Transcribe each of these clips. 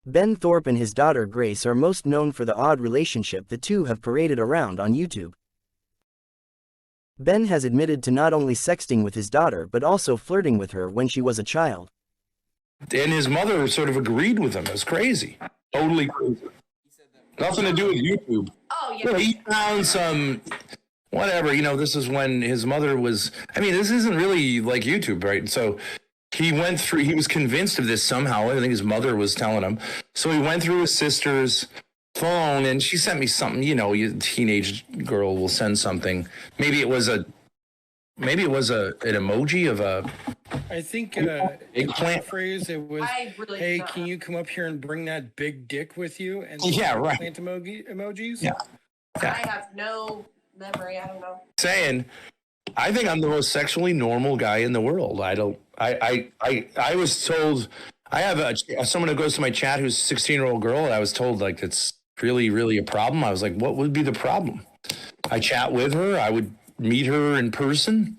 Ben Thorp and his daughter Grace are most known for the odd relationship the two have paraded around on YouTube. Ben has admitted to not only sexting with his daughter but also flirting with her when she was a child. And his mother sort of agreed with him. It was crazy. Totally crazy. Nothing to do with YouTube. Oh, yeah. You know, he found some, whatever, this is when his mother was, this isn't really like YouTube, right? So he was convinced of this somehow. I think his mother was telling him. So he went through his sister's phone and she sent me something, a teenage girl will send something. Maybe it was an emoji of a, I think eggplant phrase. It was, really "Hey, don't. can you come up here and bring that big dick with you?" And Yeah, right. Plant emojis. Yeah. I have no memory. I don't know. saying, I think I'm the most sexually normal guy in the world. I was told, I have someone who goes to my chat who's a 16-year-old girl, and I was told like it's really, really a problem. I was like, what would be the problem? I chat with her. I would meet her in person.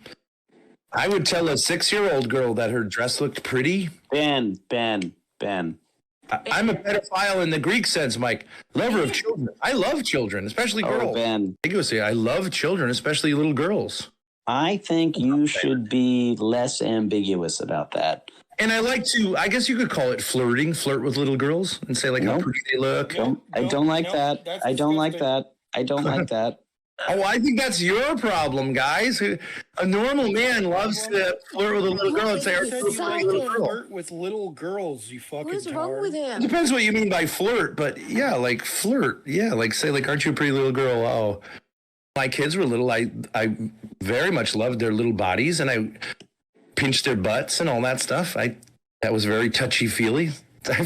I would tell a 6-year-old girl that her dress looked pretty. Ben. I'm a pedophile in the Greek sense, Mike. Lover of children. I love children, especially girls. Oh, Ben. I love children, especially little girls. I think you should be less ambiguous about that. And I like to, I guess you could call it flirting, flirt with little girls and say like how pretty they look. I don't like that. I don't like that. I don't like that. Oh, I think that's your problem, guys. A normal man loves to flirt with a little girl and say, "Are you a pretty little girl?" Flirt with little girls, you fucking What's wrong with him? Depends what you mean by flirt, but yeah, like flirt. Yeah, like say like, "Aren't you a pretty little girl?" Oh, my kids were little. I very much loved their little bodies, and I pinched their butts and all that stuff. That was very touchy-feely. I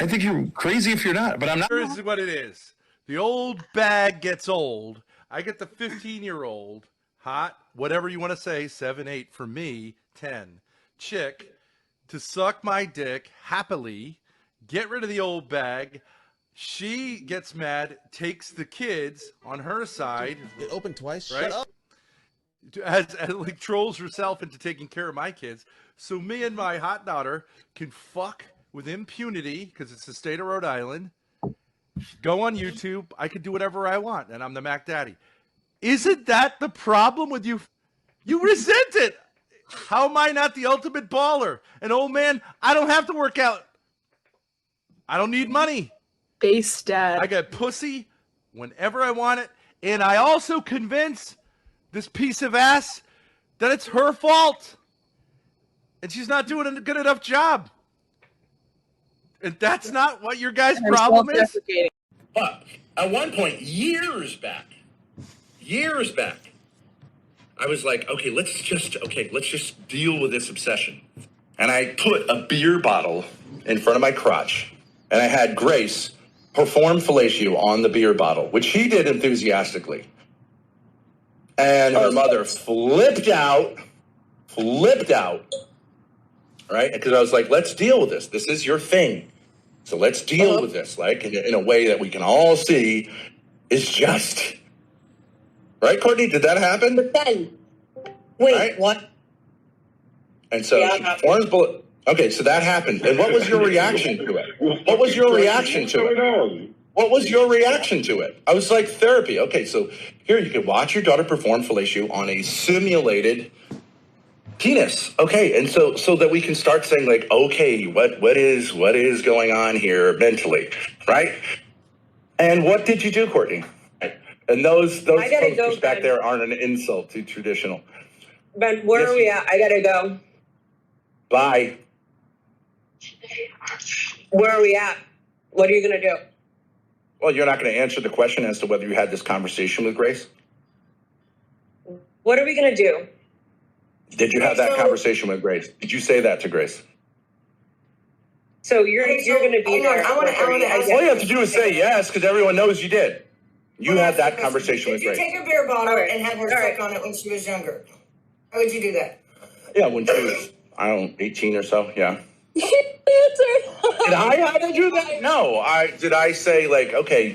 think you're crazy if you're not, but I'm not. This is what it is. The old bag gets old. I get the 15-year-old, hot, whatever you want to say, 7, 8 for me, 10, chick, to suck my dick happily, get rid of the old bag. She gets mad, takes the kids on her side. It opened twice. Right? Shut up. As like trolls herself into taking care of my kids. So me and my hot daughter can fuck with impunity because it's the state of Rhode Island. Go on YouTube. I can do whatever I want, and I'm the Mac Daddy. Isn't that the problem with you? You resent it. How am I not the ultimate baller? An old man, I don't have to work out. I don't need money. Base dad. I get pussy whenever I want it, and I also convince this piece of ass that it's her fault, and she's not doing a good enough job. And that's not what your guys' problem is? But at one point, years back, I was like, okay, let's just deal with this obsession. And I put a beer bottle in front of my crotch, and I had Grace perform fellatio on the beer bottle, which she did enthusiastically. And her mother flipped out, right? Because I was like, let's deal with this. This is your thing. So let's deal with this, like in a way that we can all see is just. Right, Courtney? Did that happen? But then, wait, right? what? And so she performs. Okay, so that happened. And what was your reaction to it? What was your reaction to it? What was your reaction to it? I was like, therapy. Okay, so here you can watch your daughter perform fellatio on a simulated penis. Okay, and so that we can start saying like, okay, what is going on here mentally, right? And what did you do, Courtney? And those posters back there aren't an insult to traditional. Ben, where are we at? I gotta go. Bye. Where are we at? What are you gonna do? Well, you're not going to answer the question as to whether you had this conversation with Grace? What are we gonna do? Did you have that conversation with Grace? Did you say that to Grace? So you're gonna be there. All you have to do is say yes, because everyone knows you did. You had that conversation with Grace. Did you take a beer bottle and have her suck on it when she was younger? How would you do that? Yeah, when she was, I don't know, 18 or so, yeah. Did I have to do that? No. Did I say, like, okay,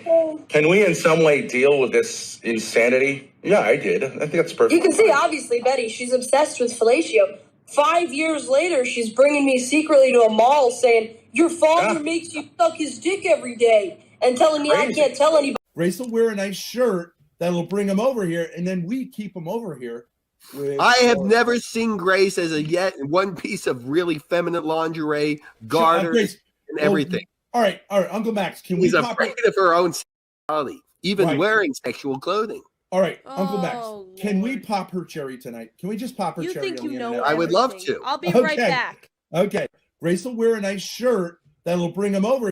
can we in some way deal with this insanity? Yeah, I did. I think that's perfect. You can see, obviously, Betty, she's obsessed with fellatio. 5 years later, she's bringing me secretly to a mall saying, Your father makes you suck his dick every day and telling me I can't tell anybody. Grace will wear a nice shirt that'll bring him over here, and then we keep him over here. I have never seen Grace as one piece of really feminine lingerie, garters, and everything. All right, Uncle Max, can She's we pop afraid of her own sexuality, even wearing sexual clothing. All right, Uncle Max, can we pop her cherry tonight? Can we just pop her cherry? You think you know? I would love to. I'll be right back. Okay, Grace will wear a nice shirt that'll bring him over.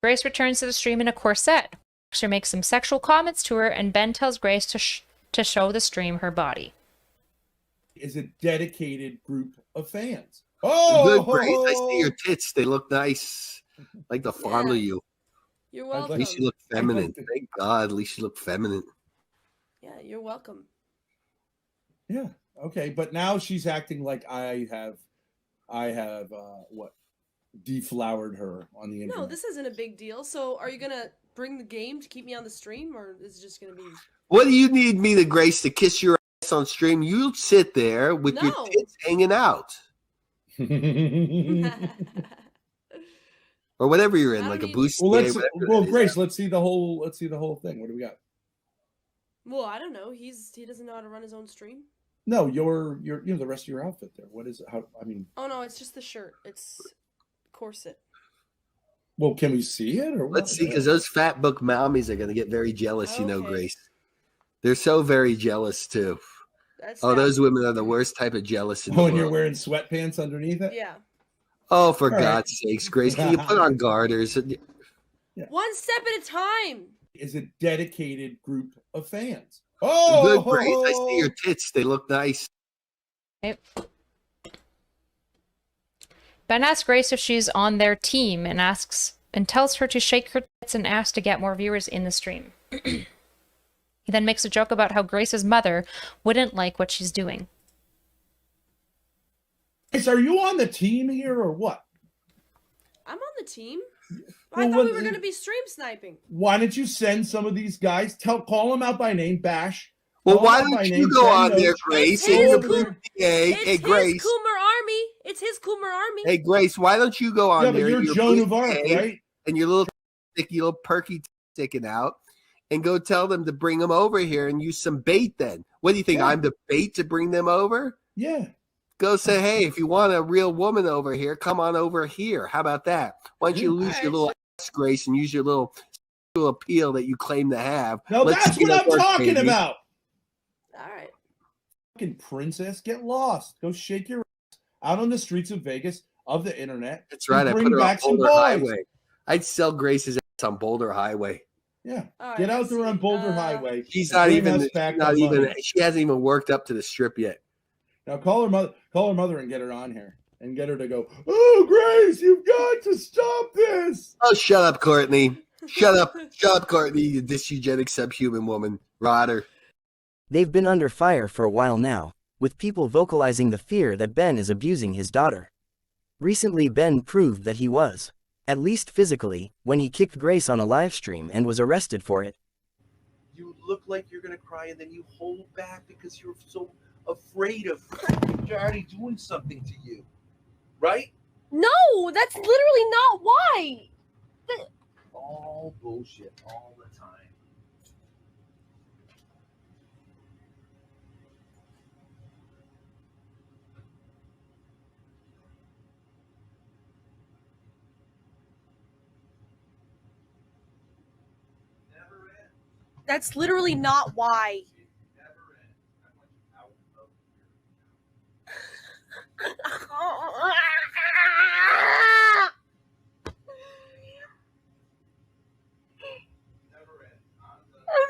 Grace returns to the stream in a corset. She makes some sexual comments to her, and Ben tells Grace to show the stream her body. Is a dedicated group of fans. Good, Grace. I see your tits. They look nice. I like to fondle you. You're welcome. At least you look feminine. Thank God. At least you look feminine. Yeah, you're welcome. Yeah. Okay, but now she's acting like I have deflowered her on the internet. No, this isn't a big deal. So, are you gonna bring the game to keep me on the stream, or is it just gonna be? What do you need me to, Grace, to kiss your ass on stream? You sit there with your tits hanging out. Or whatever you're in, like a bustier. Well, Grace, let's see the whole thing. What do we got? Well, I don't know. He doesn't know how to run his own stream. No, you're the rest of your outfit there. What is it? Oh no, it's just the shirt. It's corset. Well, can we see it or what? Let's see, because those fat book mommies are going to get very jealous, Grace. They're so very jealous too. Those women are the worst type of jealous in the world. When you're wearing sweatpants underneath it? Yeah. Oh, for God's sakes, Grace, can you put on garters? One step at a time. Is a dedicated group of fans. Good, Grace. I see your tits. They look nice. Okay. Ben asks Grace if she's on their team and tells her to shake her tits and ask to get more viewers in the stream. He then makes a joke about how Grace's mother wouldn't like what she's doing. Grace, are you on the team here or what? I'm on the team. I thought we were going to be stream sniping. Why don't you send some of these guys? Call them out by name, Bash. Well, why don't you go on there, Grace? It's his Coomer Army. It's his Coomer Army. Hey, Grace, why don't you go on there? You're Joan of Arc, right? And your little sticky, little perky sticking out, and go tell them to bring them over here and use some bait then. What do you think? I'm the bait to bring them over? Yeah. Go say, hey, if you want a real woman over here, come on over here. How about that? Why don't you lose your little ass, Grace, and use your little appeal that you claim to have? No, that's what I'm talking about. All right. Fucking princess, get lost. Go shake your ass out on the streets of Vegas, of the internet. That's right. I put her on Boulder Highway. I'd sell Grace's ass on Boulder Highway. Yeah. Get out there on Boulder Highway. She's not even, she hasn't even worked up to the strip yet. Now call her mother and get her on here and get her to go, oh, Grace, you've got to stop this. Oh, shut up, Courtney. Shut up, Courtney, you dysgenic subhuman woman. Rotter. They've been under fire for a while now, with people vocalizing the fear that Ben is abusing his daughter. Recently, Ben proved that he was, at least physically, when he kicked Grace on a live stream and was arrested for it. You look like you're going to cry and then you hold back because you're so afraid of Johnny doing something to you, right? No, that's literally not why. All bullshit all the time. That's literally not why. I'm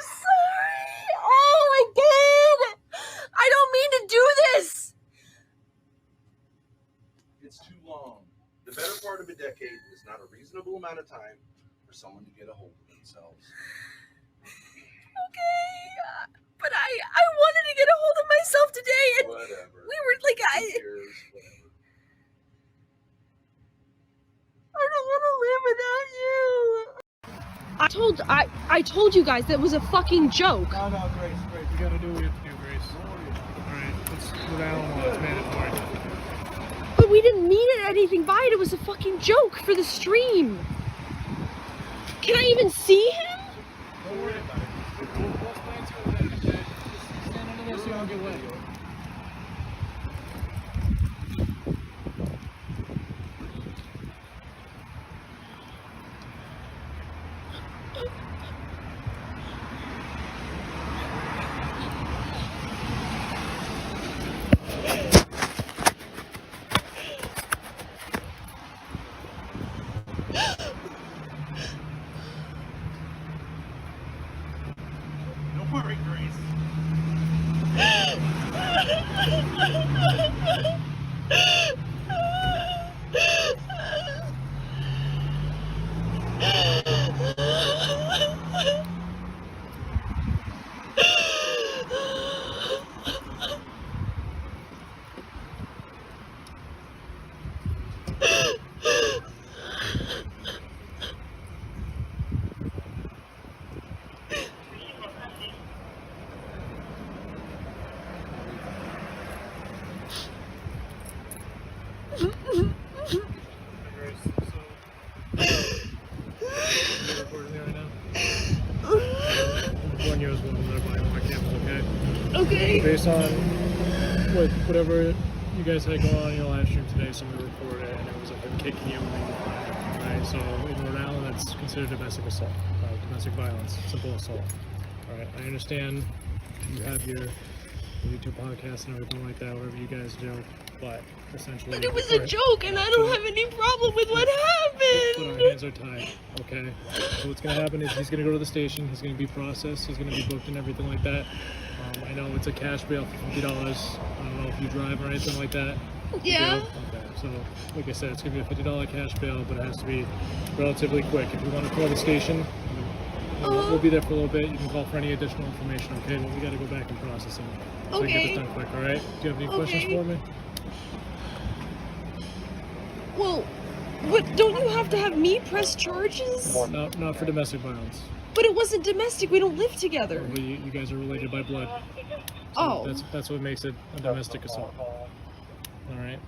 sorry. Oh my God. I don't mean to do this. It's too long. The better part of a decade is not a reasonable amount of time for someone to get a hold of themselves. Okay. But I wanted to get a hold of myself today, and whatever. We were like, I don't want to live without you. I told you guys that was a fucking joke. No, Grace, you gotta do what you have to do, Grace. Alright, let's go down. It's mandatory. but we didn't mean anything by it. It was a fucking joke for the stream. Can I even see him? Don't worry about it. We'll explain to you later, okay? Just stand under there so you don't get wet. Don't worry, Grace. Okay. Based on whatever you guys had going on in your live stream today, somebody reported it, and it was of him kicking you. Right. So in Rhode Island, that's considered domestic assault, domestic violence, simple assault. All right. I understand you have your YouTube podcast and everything like that, whatever you guys do, but essentially. But it was a joke, and I don't have any problem with what happened. But our hands are tied, okay? So what's gonna happen is he's gonna go to the station, he's gonna be processed, he's gonna be booked and everything like that. I know it's a cash bail for $50. I don't know if you drive or anything like that. Yeah. Okay, so like I said, it's gonna be a $50 cash bail, but it has to be relatively quick. If you want to call the station, we'll be there for a little bit. You can call for any additional information, okay? But we gotta go back and process it. So we can get this done quick, alright? Do you have any questions for me? Well, what, don't you have to have me press charges? No, not for domestic violence. But it wasn't domestic. We don't live together. Well, you guys are related by blood. So Oh. That's what makes it a domestic assault. All right.